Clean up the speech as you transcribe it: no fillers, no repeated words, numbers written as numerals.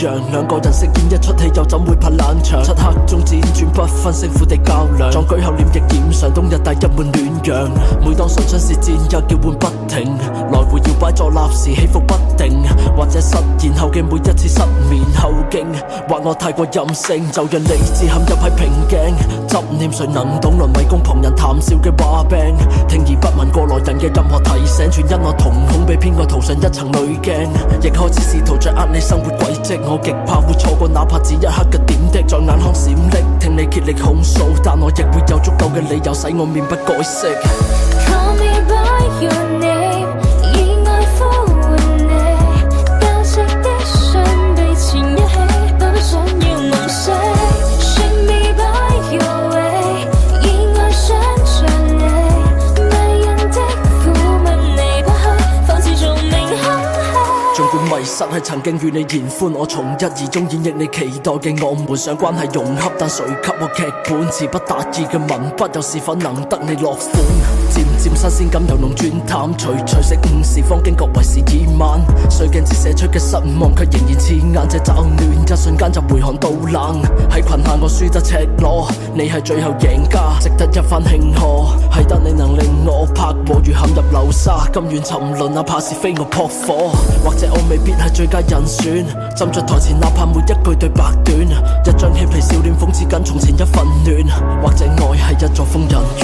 樣，兩個人飾演一出戲，又怎會怕冷場？漆黑中輾轉不分勝負地較量，壯舉後臉亦染上冬日第一碗暖陽。每當唇槍舌戰又叫喚不停，來回搖擺坐立時起伏不定，或者失言後嘅每一次失眠後勁，或我太過任性，就讓理智陷入喺瓶頸。執念誰能懂，淪為供旁人談笑嘅話柄，聽而不聞過來人嘅任何提醒，全因我瞳孔被騙過塗上一層濾鏡，亦開始試圖掌握你生活軌跡，我極怕會錯過哪怕只一刻嘅點滴，在眼眶閃爍，聽你竭力控訴，但我亦會有足夠嘅理由使我面不改色。Call me by your name， 以愛呼喚你，交織的信被纏一起，都不想要夢死。Shake me by your way， 以愛想像你，迷人的撫吻離不開，仿似做明空氣。儘管迷失係曾經與你言歡，我從一而終演繹你期待嘅我們想關係融洽，但誰給我劇本？詞不達意嘅文筆又是否能得你落款？漸漸新鮮感由濃轉淡，隨食午時方驚覺為時已晚，碎鏡折射出嘅失望卻仍然刺眼，這驟暖一瞬間就回寒到冷。喺裙下我輸得赤裸，你係最後贏家，值得一番慶賀。係得你能令我拍和如陷入流沙，甘願沉淪哪怕是非我撲火。或者我未必係最佳人選，斟酌台前哪怕每一句對白短，一張嬉皮笑臉諷刺緊從前一份暖。或者愛係一座瘋人院。